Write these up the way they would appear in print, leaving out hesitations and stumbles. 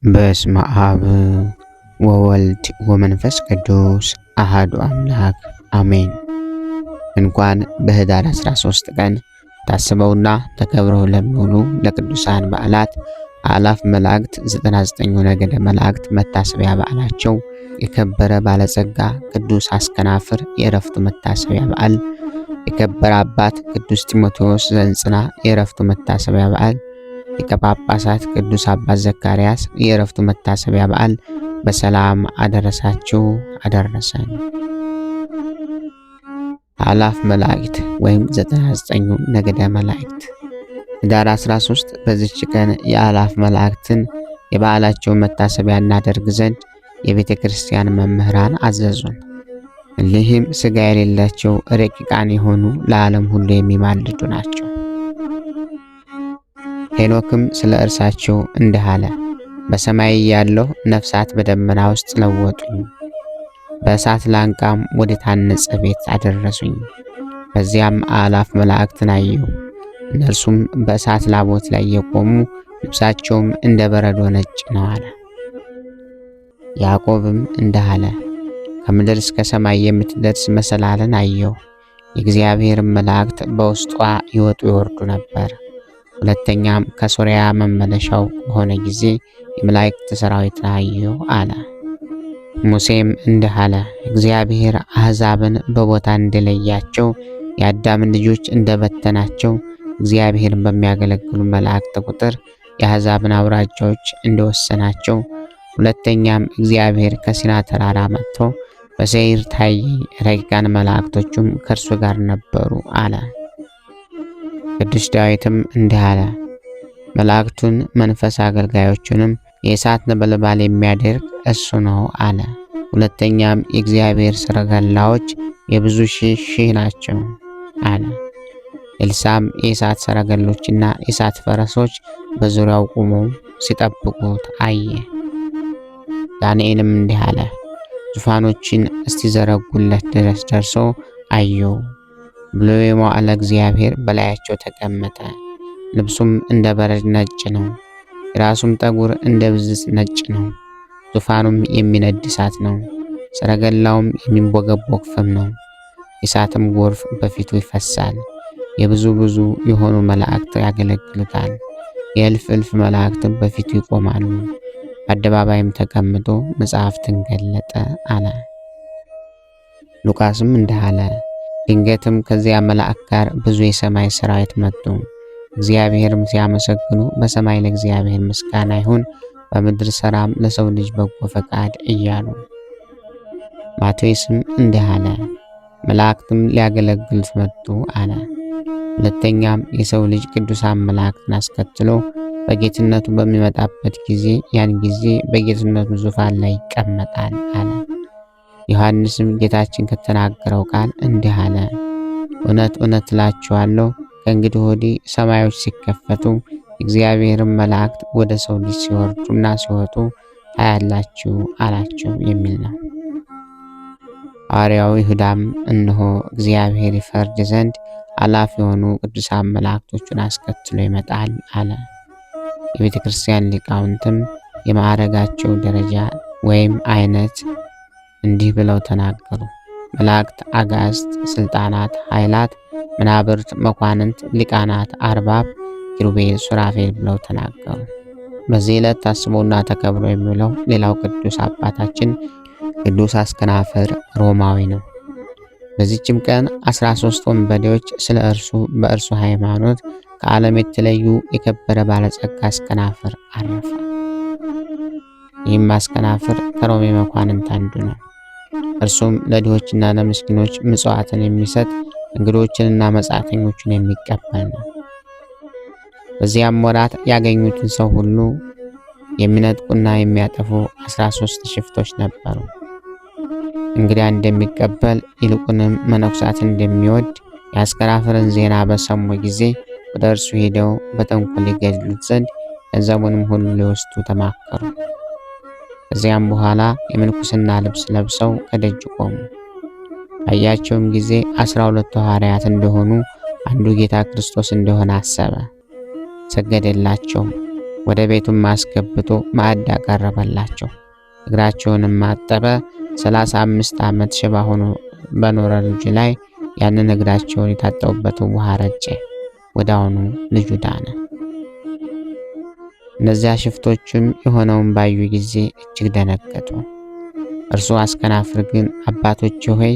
በስመ አብ ወወልድ ወመንፈስ ቅዱስ አሃዱ አምላክ አሜን። እንኳን በህዳር 13 ቀን ታስበውና ተከብረው ለሚውሉ ለቅዱሳን በዓላት አእላፍ መላእክት 99ኙ ነገደ መላእክት መታሰቢያ በዓላቸው፣ የከበረ ባለጸጋ ቅዱስ አስከናፍር የዕረፍቱ መታሰቢያ በዓል፣ የከበረ አባት ቅዱስ ጢሞቴዎስ ዘንጽና የዕረፍቱ መታሰቢያ በዓል፣ ሊቀ ጳጳሳት ቅዱስ አባት ዘካርያስ የዕረፍቱ መታሰቢያ በዓል በሰላም አደረሳችሁ አደረሰን። አእላፍ መላእክት ወይም 99ኙ ነገደ መላእክት። ህዳር 13 በዚች ቀን የአእላፍ መላእክትን የበዓላቸውን መታሰቢያ እናደርግ ዘንድ የቤተ ክርስቲያን መምህራን አዘዙን። እሊህም ሥጋ የሌላቸው ረቂቃን የሆኑ ለዓለም ሁሉ የሚማልዱ ናቸው። ሄኖክም ስለ እርሳቸው እንዲህ አለ። በሰማይ ያለው ነፍሳት በደመና ውስጥ ለወጡኝ፣ በእሳት ላንቃም ወደ ታነጸ ቤት አደረሱኝ። በዚያም አእላፍ መላእክትን አየሁ። እነርሱም በእሳት ላቦት ላይ የቆሙ፣ ልብሳቸውም እንደ በረዶ ነጭ ነው አለ። ያዕቆብም እንዲህ አለ። ከምድር እስከ ሰማይ የምትደርስ መሰላልን አየሁ። የእግዚአብሔር መላእክት በውስጧ ይወጡ ይወርዱ ነበር። ሁለተኛም ከሶርያ መመለሻው በሆነ ጊዜ የመላእክት ሰራዊትን አየሁ አለ። ሙሴም እንዲህ አለ። እግዚአብሔር አሕዛብን በቦታ እንደለያቸው፣ የአዳምን ልጆች እንደበተናቸው፣ እግዚአብሔርን በሚያገለግሉ መላእክት ቁጥር የአሕዛብን አውራጃዎች እንደወሰናቸው፣ ሁለተኛም እግዚአብሔር ከሲና ተራራ መጥቶ በሴይር ታየኝ፣ ረቂቃን መላእክቶቹም ከእርሱ ጋር ነበሩ አለ። ቅዱስ ዳዊትም እንዲህ አለ። መላእክቱን መንፈስ አገልጋዮቹንም የእሳት ነበልባል የሚያደርግ እሱ ነው አለ። ሁለተኛም የእግዚአብሔር ሰረገላዎች የብዙ ሺህ ናቸው አለ። ኤልሳዕም የእሳት ሰረገሎችና የእሳት ፈረሶች በዙሪያው ቆመው ሲጠብቁት አየ። ዳንኤልም እንዲህ አለ። ዙፋኖችን እስቲዘረጉለት ድረስ ደርሶ አየው። ብሎ የመዋዕለ እግዚአብሔር በላያቸው ተቀመጠ። ልብሱም እንደ በረድ ነጭ ነው፣ የራሱም ጠጉር እንደ ብዝት ነጭ ነው። ዙፋኑም የሚነድ እሳት ነው፣ ሰረገላውም የሚንቦገቦግ ፍም ነው። የእሳትም ጎርፍ በፊቱ ይፈሳል። የብዙ የሆኑ መላእክት ያገለግሉታል። የእልፍ እልፍ መላእክትም በፊቱ ይቆማሉ። በአደባባይም ተቀምጦ መጽሐፍትን ገለጠ አለ። ሉቃስም እንዲህ አለ። ድንገትም ከዚያ መልአክ ጋር ብዙ የሰማይ ሰራዊት መጡ። እግዚአብሔርም ሲያመሰግኑ በሰማይ ለእግዚአብሔር ምስጋና ይሁን፣ በምድር ሰላም ለሰው ልጅ በጎ ፈቃድ እያሉ። ማቴዎስም እንዲህ አለ። መላእክትም ሊያገለግሉት መጡ አለ። ሁለተኛም የሰው ልጅ ቅዱሳን መላእክትን አስከትሎ በጌትነቱ በሚመጣበት ጊዜ ያን ጊዜ በጌትነቱ ዙፋን ላይ ይቀመጣል አለ። ዮሐንስም ጌታችን ከተናገረው ቃል እንዲህ አለ። እውነት እውነት እላችኋለሁ ከእንግዲህ ወዲህ ሰማዮች ሲከፈቱ እግዚአብሔርን መላእክት ወደ ሰው ልጅ ሲወርዱና ሲወጡ ታያላችሁ አላቸው የሚል ነው። ሐዋርያው ይሁዳም እነሆ እግዚአብሔር ይፈርድ ዘንድ አእላፍ የሆኑ ቅዱሳን መላእክቶቹን አስከትሎ ይመጣል አለ። የቤተ ክርስቲያን ሊቃውንትም የማዕረጋቸው ደረጃ ወይም አይነት እንዲህ ብለው ተናገሩ። መላእክት፣ አጋዕዝት፣ ስልጣናት፣ ኃይላት፣ መናብርት፣ መኳንንት፣ ሊቃናት፣ አርባብ፣ ኪሩቤል፣ ሱራፌል ብለው ተናገሩ። በዚህ ዕለት ታስቦና ተከብሮ የሚውለው ሌላው ቅዱስ አባታችን ቅዱስ አስከናፍር ሮማዊ ነው። በዚህችም ቀን 13 ወንበዴዎች ስለ እርሱ በእርሱ ሃይማኖት ከዓለም የተለዩ የከበረ ባለጸጋ አስከናፍር አረፈ። ይህም አስከናፍር ከሮሜ መኳንንት አንዱ ነው። እርሱም ለድሆችና ለምስኪኖች ምጽዋትን የሚሰጥ እንግዶችንና መጻተኞችን የሚቀበል ነው። በዚያም ወራት ያገኙትን ሰው ሁሉ የሚነጥቁና የሚያጠፉ 13 ሽፍቶች ነበሩ። እንግዳ እንደሚቀበል ይልቁንም መነኩሳትን እንደሚወድ የአስከናፍርን ዜና በሰሙ ጊዜ ወደ እርሱ ሄደው በተንኮል ሊገድሉት ዘንድ ገንዘቡንም ሁሉ ሊወስዱ ተማከሩ። ከዚያም በኋላ የምንኩስና ልብስ ለብሰው ከደጅ ቆሙ። ባያቸውም ጊዜ 12 ሐዋርያት እንደሆኑ አንዱ ጌታ ክርስቶስ እንደሆነ አሰበ። ሰገደላቸው። ወደ ቤቱም አስገብቶ ማዕድ አቀረበላቸው። እግራቸውንም አጠበ። 35 ዓመት ሽባ ሆኖ በኖረ ልጁ ላይ ያንን እግራቸውን የታጠቡበትን ውሃ ረጨ። ወዲያውኑ ልጁ ዳነ። እነዚያ ሽፍቶችም የሆነውን ባዩ ጊዜ እጅግ ደነገጡ። እርሱ አስከናፍር ግን አባቶቼ ሆይ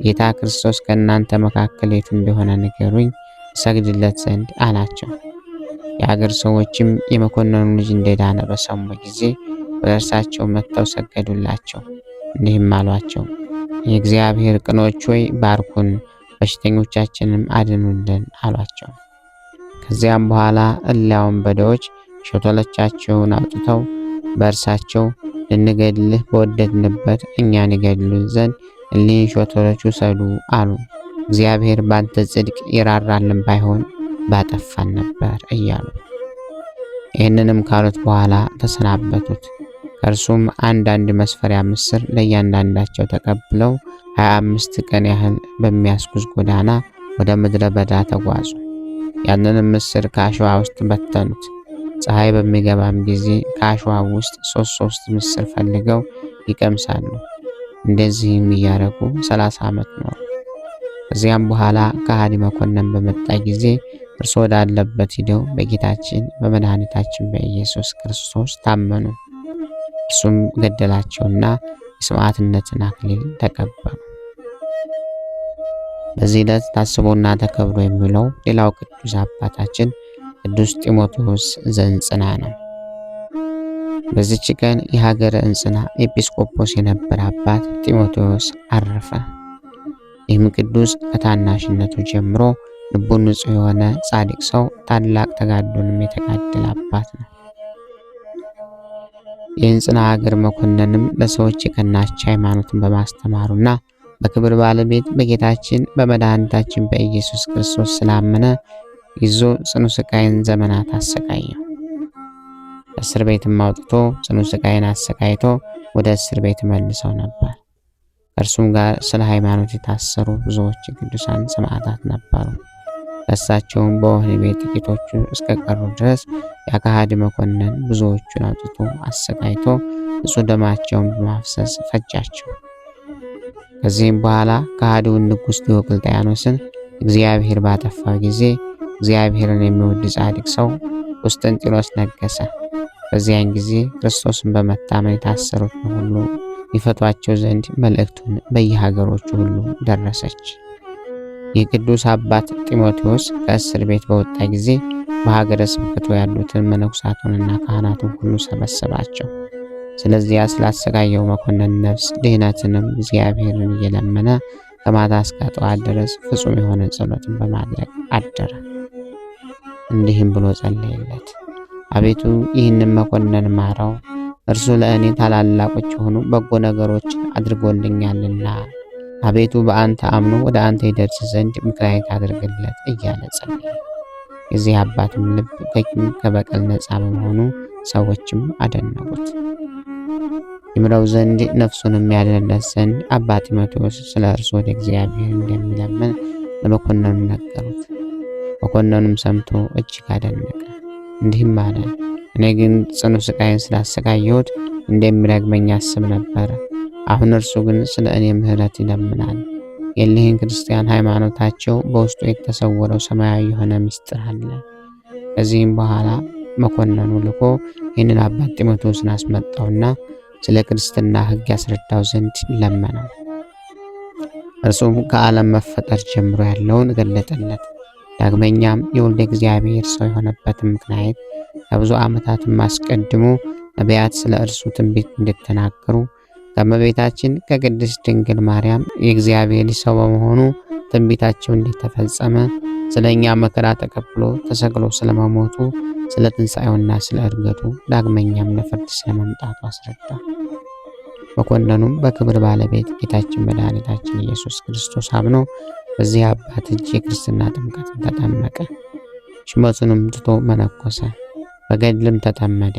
ጌታ ክርስቶስ ከእናንተ መካከል የቱ እንደሆነ ንገሩኝ እሰግድለት ዘንድ አላቸው። የአገር ሰዎችም የመኮንኑን ልጅ እንደዳነ በሰሙ ጊዜ ወደ እርሳቸው መጥተው ሰገዱላቸው። እንዲህም አሏቸው፣ የእግዚአብሔር ቅኖች ሆይ ባርኩን፣ በሽተኞቻችንም አድኑልን አሏቸው። ከዚያም በኋላ እሊያ ወንበዴዎች ሾተሎቻቸውን አውጥተው በእርሳቸው ልንገድልህ በወደድንበት እኛን ይገድሉን ዘንድ እሊህን ሾተሎች ውሰዱ አሉ። እግዚአብሔር ባንተ ጽድቅ ይራራልን ባይሆን ባጠፋን ነበር እያሉ። ይህንንም ካሉት በኋላ ተሰናበቱት። ከእርሱም አንዳንድ መስፈሪያ ምስር ለእያንዳንዳቸው ተቀብለው 25 ቀን ያህል በሚያስጉዝ ጎዳና ወደ ምድረ በዳ ተጓዙ። ያንንም ምስር ከአሸዋ ውስጥ በተኑት። ፀሐይ በሚገባም ጊዜ ከአሸዋ ውስጥ ሶስት ምስር ፈልገው ይቀምሳሉ። እንደዚህም እያደረጉ 30 ዓመት ኖሩ። ከዚያም በኋላ ከሃዲ መኮንን በመጣ ጊዜ እርሱ ወዳለበት ሂደው በጌታችን በመድኃኒታችን በኢየሱስ ክርስቶስ ታመኑ። እርሱም ገደላቸውና የሰማዕትነትን አክሊል ተቀበሉ። በዚህ ዕለት ታስቦና ተከብሮ የሚውለው ሌላው ቅዱስ አባታችን ቅዱስ ጢሞቴዎስ ዘእንጽና ነው። በዚች ቀን የሀገረ እንጽና ኤጲስቆጶስ የነበረ አባት ጢሞቴዎስ አረፈ። ይህም ቅዱስ ከታናሽነቱ ጀምሮ ልቡ ንጹሕ የሆነ ጻድቅ ሰው፣ ታላቅ ተጋድሎንም የተጋደለ አባት ነው። የእንጽና ሀገር መኮንንም ለሰዎች የቀናች ሃይማኖትን በማስተማሩና በክብር ባለቤት በጌታችን በመድኃኒታችን በኢየሱስ ክርስቶስ ስላመነ ይዞ ጽኑ ስቃይን ዘመናት አሰቃየው። እስር ቤትም አውጥቶ ጽኑ ስቃይን አሰቃይቶ ወደ እስር ቤት መልሰው ነበር። ከእርሱም ጋር ስለ ሃይማኖት የታሰሩ ብዙዎች ቅዱሳን ሰማዕታት ነበሩ። እሳቸውም በወህኒ ቤት ጥቂቶቹ እስከቀሩ ድረስ የከሃዲ መኮንን ብዙዎቹን አውጥቶ አሰቃይቶ ንጹሕ ደማቸውን በማፍሰስ ፈጃቸው። ከዚህም በኋላ ከሃዲውን ንጉሥ ዲዮቅልጥያኖስን እግዚአብሔር ባጠፋው ጊዜ እግዚአብሔርን የሚወድ ጻድቅ ሰው ቆስጠንጢኖስ ነገሰ። በዚያን ጊዜ ክርስቶስን በመታመን የታሰሩትን ሁሉ ይፈቷቸው ዘንድ መልእክቱን በየሀገሮቹ ሁሉ ደረሰች። የቅዱስ አባት ጢሞቴዎስ ከእስር ቤት በወጣ ጊዜ በሀገረ ስብከቱ ያሉትን መነኩሳቱንና ካህናቱን ሁሉ ሰበሰባቸው። ስለዚያ ስላሰቃየው መኮንን ነፍስ ድህነትንም እግዚአብሔርን እየለመነ ከማታ እስከ ጠዋት ድረስ ፍጹም የሆነ ጸሎትን በማድረግ አደረ። እንዲህም ብሎ ጸለየለት። አቤቱ ይህንን መኮንን ማረው፣ እርሱ ለእኔ ታላላቆች የሆኑ በጎ ነገሮችን አድርጎልኛልና። አቤቱ በአንተ አምኖ ወደ አንተ ይደርስ ዘንድ ምክንያት አድርግለት እያለ ጸለየ። የዚህ አባትም ልብ ከቂም ከበቀል ነፃ በመሆኑ ሰዎችም አደነቁት። ይምረው ዘንድ ነፍሱንም ያድንለት ዘንድ አባ ጢሞቴዎስ ስለ እርሱ ወደ እግዚአብሔር እንደሚለምን ለመኮንኑ ነገሩት። መኮንኑም ሰምቶ እጅግ አደነቀ። እንዲህም አለ፣ እኔ ግን ጽኑ ስቃይን ስላሰቃየሁት እንደሚረግመኝ አስብ ነበር። አሁን እርሱ ግን ስለ እኔ ምሕረት ይለምናል። የእሊህን ክርስቲያን ሃይማኖታቸው በውስጡ የተሰወረው ሰማያዊ የሆነ ምስጢር አለ። ከዚህም በኋላ መኮንኑ ልኮ ይህንን አባት ጢሞቴዎስን አስመጣውና ስለ ክርስትና ሕግ ያስረዳው ዘንድ ለመነው። እርሱም ከዓለም መፈጠር ጀምሮ ያለውን ገለጠለት። ዳግመኛም የወልደ እግዚአብሔር ሰው የሆነበትን ምክንያት ከብዙ ዓመታትም አስቀድሞ ነቢያት ስለ እርሱ ትንቢት እንደተናገሩ ከእመቤታችን ከቅድስት ድንግል ማርያም የእግዚአብሔር ሰው በመሆኑ ትንቢታቸው እንደተፈጸመ፣ ስለ እኛ መከራ ተቀብሎ ተሰቅሎ ስለመሞቱ፣ ስለ ትንሣኤውና ስለ ዕርገቱ፣ ዳግመኛም ለፍርድ ስለመምጣቱ አስረዳ። መኮንኑም በክብር ባለቤት ጌታችን መድኃኒታችን ኢየሱስ ክርስቶስ አምኖ በዚህ አባት እጅ የክርስትና ጥምቀትን ተጠመቀ። ሹመቱንም ትቶ መነኮሰ፣ በገድልም ተጠመደ።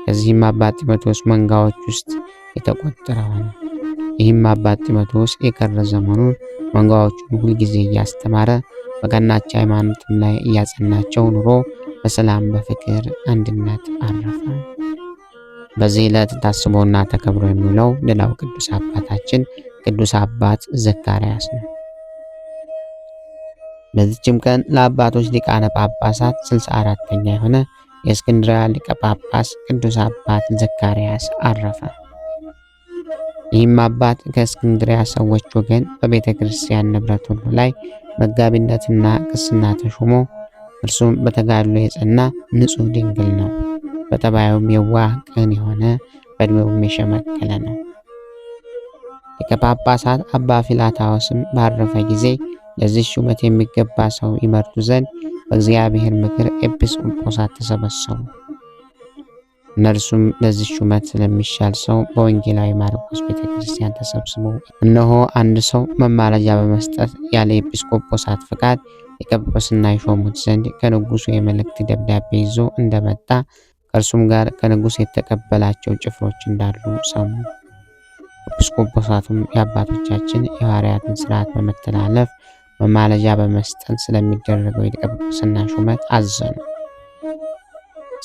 ከዚህም አባት ጢሞቴዎስ መንጋዎች ውስጥ የተቆጠረ ሆነ። ይህም አባት ጢሞቴዎስ የቀረ ዘመኑን መንጋዎቹን ሁልጊዜ እያስተማረ በቀናች ሃይማኖትም ላይ እያጸናቸው ኑሮ በሰላም በፍቅር አንድነት አረፈ። በዚህ ዕለት ታስቦና ተከብሮ የሚውለው ሌላው ቅዱስ አባታችን ቅዱስ አባት ዘካርያስ ነው። በዚህችም ቀን ለአባቶች ሊቃነ ጳጳሳት 64ኛ የሆነ የእስክንድርያ ሊቀ ጳጳስ ቅዱስ አባት ዘካርያስ አረፈ። ይህም አባት ከእስክንድርያ ሰዎች ወገን በቤተ ክርስቲያን ንብረት ሁሉ ላይ መጋቢነትና ቅስና ተሾሞ እርሱም በተጋድሎ የጸና ንጹሕ ድንግል ነው። በጠባዩም የዋህ ቅን የሆነ በዕድሜውም የሸመገለ ነው። ሊቀ ጳጳሳት አባ ፊላታዎስም ባረፈ ጊዜ ለዚህ ሹመት የሚገባ ሰው ይመርጡ ዘንድ በእግዚአብሔር ምክር ኤጲስቆጶሳት ተሰበሰቡ። እነርሱም ለዚህ ሹመት ስለሚሻል ሰው በወንጌላዊ ማርቆስ ቤተ ክርስቲያን ተሰብስበው እነሆ አንድ ሰው መማለጃ በመስጠት ያለ ኤጲስቆጶሳት ፍቃድ ሊቀ ጵጵስና ይሾሙት ዘንድ ከንጉሡ የመልእክት ደብዳቤ ይዞ እንደመጣ ከእርሱም ጋር ከንጉሥ የተቀበላቸው ጭፍሮች እንዳሉ ሰሙ። ኤጲስቆጶሳቱም የአባቶቻችን የሐዋርያትን ሥርዓት በመተላለፍ መማለጃ በመስጠት ስለሚደረገው የሊቀ ጵጵስና ሹመት አዘኑ።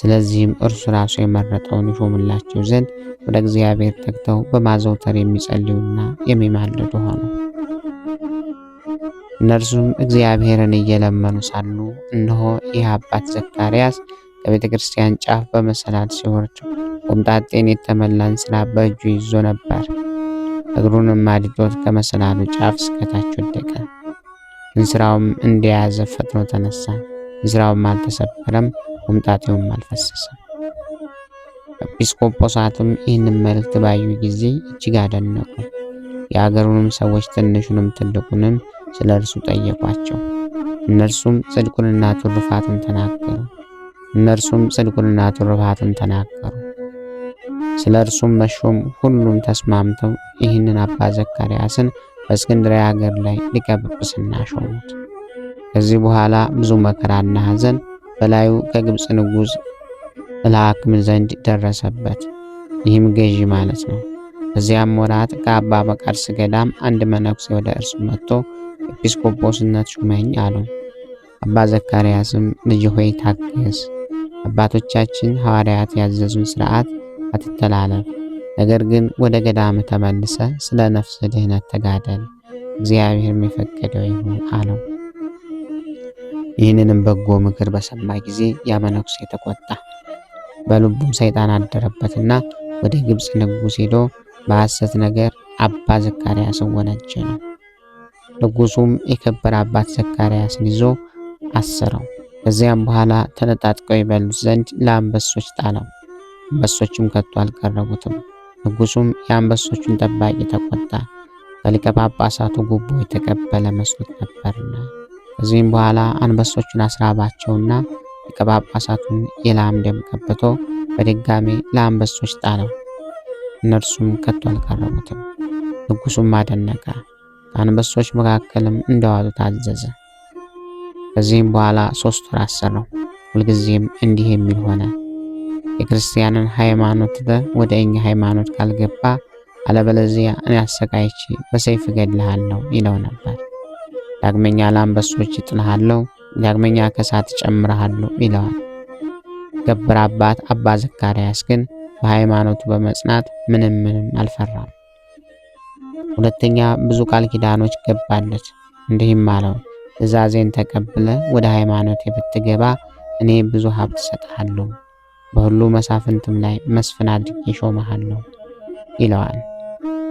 ስለዚህም እርሱ ራሱ የመረጠውን ይሾምላቸው ዘንድ ወደ እግዚአብሔር ተግተው በማዘውተር የሚጸልዩና የሚማልዱ ሆኑ። እነርሱም እግዚአብሔርን እየለመኑ ሳሉ እነሆ ይህ አባት ዘካርያስ ከቤተ ክርስቲያን ጫፍ በመሰላል ሲወርድ ቆምጣጤን የተመላን ሥራ በእጁ ይዞ ነበር። እግሩንም አድጦት ከመሰላሉ ጫፍ እስከታች ወደቀ። እንስራውም እንደያዘ ፈጥኖ ተነሳ። እንስራውም አልተሰበረም፣ ቆምጣጤውም አልፈሰሰም። ኤጲስቆጶሳቱም ይህንን መልእክት ባዩ ጊዜ እጅግ አደነቁ። የአገሩንም ሰዎች ትንሹንም ትልቁንም ስለ እርሱ ጠየቋቸው። እነርሱም ጽድቁንና ትሩፋቱን ተናገሩ። ስለ እርሱም መሾም ሁሉም ተስማምተው ይህንን አባ ዘካርያስን በእስክንድርያ ሀገር ላይ ሊቀ ጵጵስና ሾሙት። ከዚህ በኋላ ብዙ መከራና ሐዘን በላዩ ከግብፅ ንጉሥ እልሃክም ዘንድ ደረሰበት። ይህም ገዢ ማለት ነው። በዚያም ወራት ከአባ መቃርስ ገዳም አንድ መነኩሴ ወደ እርሱ መጥቶ ኤጲስቆጶስነት ሹመኝ አለው። አባ ዘካርያስም ልጅ ሆይ ታገስ፣ አባቶቻችን ሐዋርያት ያዘዙን ሥርዓት አትተላለፍ፣ ነገር ግን ወደ ገዳም ተመልሰ ስለ ነፍስ ድህነት ተጋደል፣ እግዚአብሔርም የፈቀደው ይሁን አለው። ይህንንም በጎ ምክር በሰማ ጊዜ ያ መነኩሴ ተቆጣ። በልቡም ሰይጣን አደረበትና ወደ ግብፅ ንጉሥ ሄዶ በሐሰት ነገር አባ ዘካርያስን ወነጀለው። ንጉሡም የከበረ አባት ዘካርያስን ይዞ አሰረው። ከዚያም በኋላ ተነጣጥቀው ይበሉት ዘንድ ለአንበሶች ጣለው። አንበሶችም ከቶ አልቀረቡትም። ንጉሡም የአንበሶቹን ጠባቂ ተቆጣ፣ ከሊቀ ጳጳሳቱ ጉቦ የተቀበለ መስሎት ነበርና። ከዚህም በኋላ አንበሶቹን አስራባቸውና ሊቀ ጳጳሳቱን የላም ደም ቀብቶ በድጋሜ ለአንበሶች ጣለው። እነርሱም ከቶ አልቀረቡትም። ንጉሡም አደነቀ። ከአንበሶች መካከልም እንደዋሉ ታዘዘ። ከዚህም በኋላ 3 ወር አሰረው። ሁልጊዜም እንዲህ የሚል ሆነ፣ የክርስቲያንን ሃይማኖት ወደ እኛ ሃይማኖት ካልገባ አለበለዚያ እኔ አሰቃይቼ በሰይፍ እገድልሃለሁ ይለው ነበር። ዳግመኛ ለአንበሶች እጥልሃለሁ፣ ዳግመኛ ከእሳት እጨምርሃለሁ ይለዋል። ገበር አባት አባ ዘካርያስ ግን በሃይማኖቱ በመጽናት ምንም አልፈራም። ሁለተኛ ብዙ ቃል ኪዳኖች ገባለት። እንዲህም አለው፣ ትእዛዜን ተቀብለ ወደ ሃይማኖቴ ብትገባ እኔ ብዙ ሀብት እሰጥሃለሁ፣ በሁሉ መሳፍንትም ላይ መስፍን አድርጌ እሾምሃለሁ ይለዋል።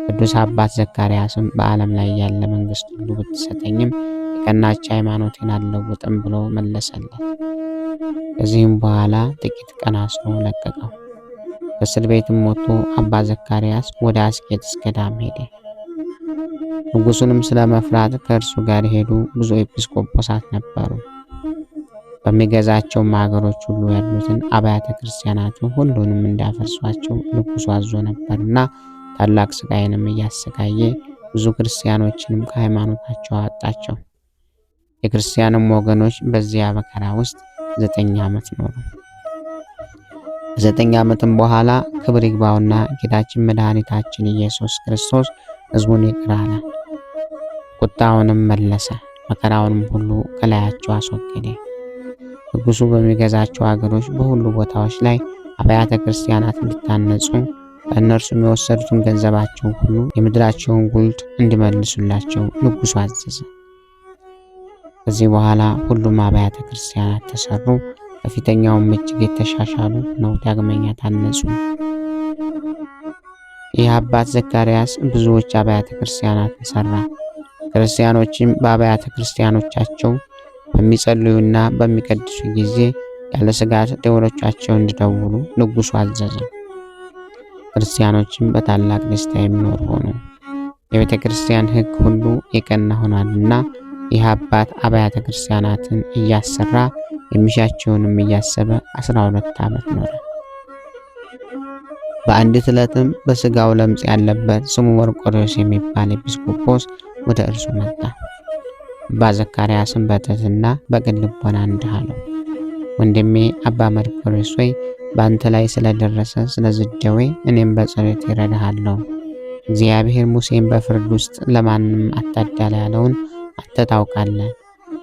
ቅዱስ አባት ዘካርያስም በዓለም ላይ ያለ መንግስት ሁሉ ብትሰጠኝም የቀናች ሃይማኖቴን አልለውጥም ብሎ መለሰለት። ከዚህም በኋላ ጥቂት ቀን አስሮ ለቀቀው። ከእስር ቤትም ወጥቶ አባ ዘካርያስ ወደ አስቄጥስ ገዳም ሄደ። ንጉሡንም ስለ መፍራት ከእርሱ ጋር ሄዱ ብዙ ኤጲስቆጶሳት ነበሩ። በሚገዛቸውም ሀገሮች ሁሉ ያሉትን አብያተ ክርስቲያናቱ ሁሉንም እንዳፈርሷቸው ንጉሡ አዞ ነበርና ታላቅ ስቃይንም እያሰቃየ ብዙ ክርስቲያኖችንም ከሃይማኖታቸው አወጣቸው። የክርስቲያንም ወገኖች በዚያ መከራ ውስጥ 9 ዓመት ኖሩ። 9 ዓመትም በኋላ ክብር ይግባውና ጌታችን መድኃኒታችን ኢየሱስ ክርስቶስ ሕዝቡን ይቅር አለ፣ ቁጣውንም መለሰ፣ መከራውንም ሁሉ ከላያቸው አስወገደ። ንጉሱ በሚገዛቸው አገሮች በሁሉ ቦታዎች ላይ አብያተ ክርስቲያናት እንዲታነጹ በእነርሱም የወሰዱትን ገንዘባቸውን ሁሉ የምድራቸውን ጉልት እንዲመልሱላቸው ንጉሱ አዘዘ። ከዚህ በኋላ ሁሉም አብያተ ክርስቲያናት ተሰሩ። ከፊተኛውም እጅግ የተሻሻሉ ነው ዳግመኛ ታነጹ። ይህ አባት ዘካርያስ ብዙዎች አብያተ ክርስቲያናትን ሰራ። ክርስቲያኖችም በአብያተ ክርስቲያኖቻቸው በሚጸልዩና በሚቀድሱ ጊዜ ያለ ስጋት ደወሎቻቸውን እንዲደውሉ ንጉሱ አዘዘ። ክርስቲያኖችም በታላቅ ደስታ የሚኖሩ ሆኑ። የቤተ ክርስቲያን ሕግ ሁሉ የቀና ሆኗልና ይህ አባት አብያተ ክርስቲያናትን እያሰራ የሚሻቸውንም እያሰበ 12 ዓመት ኖረ። በአንዲት ዕለትም በስጋው ለምጽ ያለበት ስሙ መርቆሬዎስ የሚባል ኤጲስቆጶስ ወደ እርሱ መጣ። አባ ዘካርያስም በትሕትና በቅን ልቦና እንዲህ አለው፣ ወንድሜ አባ መርቆሬዎስ ሆይ በአንተ ላይ ስለደረሰ ስለዚህ ደዌ እኔም በጸሎት ይረዳሃለሁ። እግዚአብሔር ሙሴን በፍርድ ውስጥ ለማንም አታዳላ ያለውን አንተ ታውቃለህ።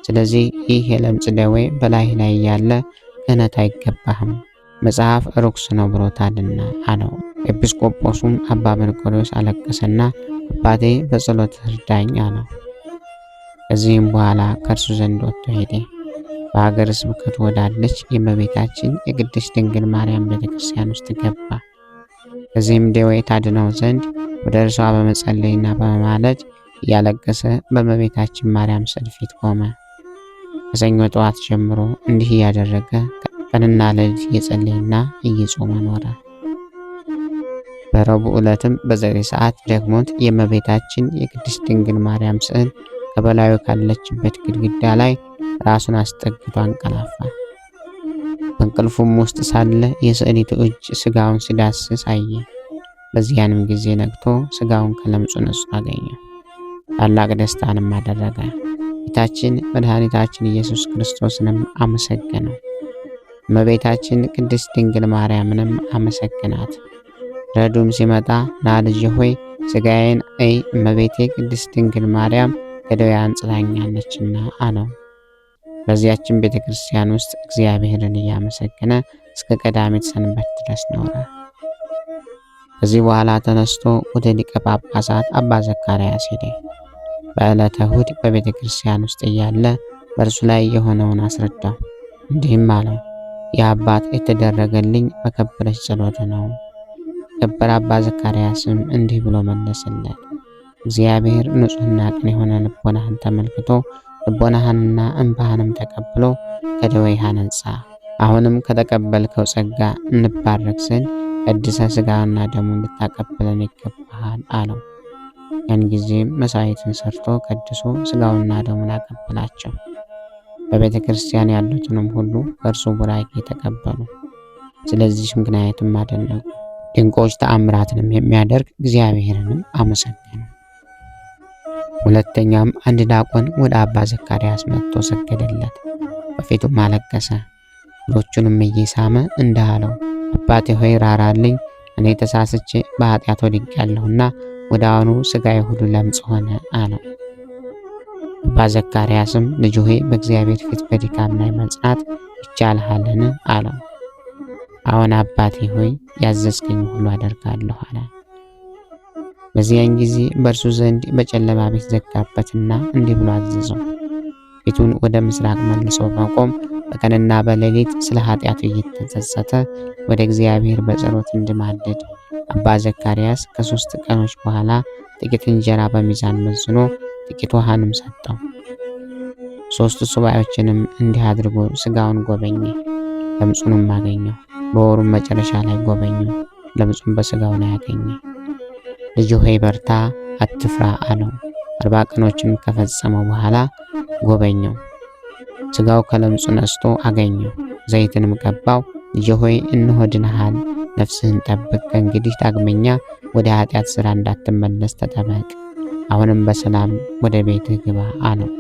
ስለዚህ ይህ የለምጽ ደዌ በላይ ላይ ያለ ክህነት አይገባህም፣ መጽሐፍ ርኩስ ነው ብሎታልና አለው። ኤጲስቆጶሱም አባ መርቆሬዎስ አለቀሰና አባቴ በጸሎት እርዳኝ አለው። ከዚህም በኋላ ከእርሱ ዘንድ ወጥቶ ሄደ። በሀገረ ስብከቱ ወዳለች የእመቤታችን የቅድስት ድንግል ማርያም ቤተክርስቲያን ውስጥ ገባ። ከዚህም ደዌ ታድነው ዘንድ ወደ እርሷ በመጸለይና በመማለድ እያለቀሰ በእመቤታችን ማርያም ስዕል ፊት ቆመ። ከሰኞ ጠዋት ጀምሮ እንዲህ እያደረገ ቀንና ሌሊት እየጸለየና እየጾመ ኖረ። በረቡዕ ዕለትም በዘጠኝ ሰዓት ደግሞት የእመቤታችን የቅድስት ድንግል ማርያም ስዕል ከበላዩ ካለችበት ግድግዳ ላይ ራሱን አስጠግቶ አንቀላፋ። በእንቅልፉም ውስጥ ሳለ የስዕሊቱ እጅ ስጋውን ሲዳስስ አየ። በዚያንም ጊዜ ነቅቶ ስጋውን ከለምጹ ነጽቶ አገኘው። ታላቅ ደስታንም አደረገ። ጌታችን መድኃኒታችን ኢየሱስ ክርስቶስንም አመሰገነው። እመቤታችን ቅድስት ድንግል ማርያምንም አመሰገናት። ረዱም ሲመጣ ና ልጄ ሆይ ስጋዬን እይ፣ እመቤቴ ቅድስት ድንግል ማርያም ከደዌ አንጽታኛለችና አለው። በዚያችን ቤተ ክርስቲያን ውስጥ እግዚአብሔርን እያመሰገነ እስከ ቀዳሚት ሰንበት ድረስ ኖረ። ከዚህ በኋላ ተነስቶ ወደ ሊቀ ጳጳሳት አባ ዘካርያስ ሄደ። በዕለተ እሑድ በቤተ ክርስቲያን ውስጥ እያለ በእርሱ ላይ የሆነውን አስረዳው። እንዲህም አለው፣ ይህ አባት የተደረገልኝ በከበረች ጸሎት ነው። ከበረ አባ ዘካርያስም እንዲህ ብሎ መለሰለት፣ እግዚአብሔር ንጹሕና ቅን የሆነ ልቦናህን ተመልክቶ ልቦናህንና እንባህንም ተቀብሎ ከደዌህ አነጻ። አሁንም ከተቀበልከው ጸጋ እንባረክ ዘንድ ቀድሰ ሥጋውና ደሙን እንድታቀብለን ይገባሃል አለው። ያን ጊዜም መሥዋዕትን ሰርቶ ቀድሶ ሥጋውና ደሙን አቀበላቸው። በቤተ ክርስቲያን ያሉትንም ሁሉ ከእርሱ ቡራኬ ተቀበሉ። ስለዚህ ምክንያትም አደነቁ። ድንቆች ተአምራትንም የሚያደርግ እግዚአብሔርንም አመሰገኑ። ሁለተኛም አንድ ዲያቆን ወደ አባ ዘካርያስ መጥቶ ሰገደለት፣ በፊቱም አለቀሰ። እግሮቹንም እየሳመ እንዲህ አለው፣ አባቴ ሆይ ራራልኝ፣ እኔ ተሳስቼ በኃጢአት ወድቄአለሁና ወደ አሁኑ ሥጋዬ ሁሉ ለምጽ ሆነ አለው። አባ ዘካርያስም ልጅ ሆይ በእግዚአብሔር ፊት በድካም ላይ መጽናት ይቻልሃልን አለው። አሁን አባቴ ሆይ ያዘዝከኝ ሁሉ አደርጋለሁ አለ። በዚያን ጊዜ በእርሱ ዘንድ በጨለማ ቤት ዘጋበትና እንዲህ ብሎ አዘዘው፣ ፊቱን ወደ ምስራቅ መልሶ በመቆም በቀንና በሌሊት ስለ ኃጢአቱ እየተጸጸተ ወደ እግዚአብሔር በጸሎት እንዲማልድ። አባ ዘካርያስ ከ3 ቀኖች በኋላ ጥቂት እንጀራ በሚዛን መዝኖ ጥቂት ውሃንም ሰጠው። 3 ሱባኤዎችንም እንዲህ አድርጎ ሥጋውን ጎበኘ፣ ለምጹንም አገኘው። በወሩም መጨረሻ ላይ ጎበኘው፣ ለምጹም በሥጋው ላይ አገኘ። ልጅ ሆይ በርታ፣ አትፍራ አለው። 40 ቀኖችን ከፈጸመው በኋላ ጎበኘው፣ ሥጋው ከለምጹ ነስቶ አገኘው። ዘይትንም ቀባው። ልጅ ሆይ እነሆ ድነሃል፣ ነፍስህን ጠብቅ፣ ከእንግዲህ ዳግመኛ ወደ ኃጢአት ሥራ እንዳትመለስ ተጠበቅ፣ አሁንም በሰላም ወደ ቤትህ ግባ አለው።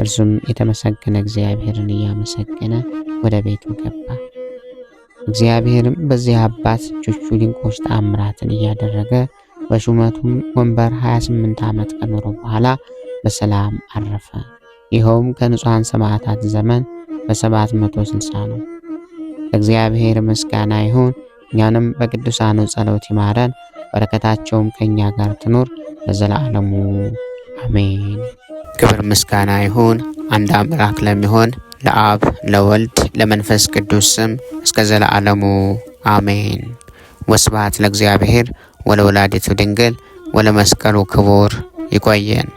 እርሱም የተመሰገነ እግዚአብሔርን እያመሰገነ ወደ ቤቱ ገባ። እግዚአብሔርም በዚህ አባት እጆቹ ድንቆች ተአምራትን እያደረገ በሹመቱም ወንበር 28 ዓመት ከኖረ በኋላ በሰላም አረፈ። ይኸውም ከንጹሐን ሰማዕታት ዘመን በ760 ነው። ለእግዚአብሔር ምስጋና ይሁን። እኛንም በቅዱሳኑ ጸሎት ይማረን፣ በረከታቸውም ከኛ ጋር ትኑር ለዘላለሙ አሜን። ክብር ምስጋና ይሁን አንድ አምላክ ለሚሆን ለአብ ለወልድ ለመንፈስ ቅዱስ ስም እስከ ዘላለሙ አሜን። ወስብሐት ለእግዚአብሔር ወለወላዲቱ ድንግል ወለመስቀሉ ክቡር። ይቆየን።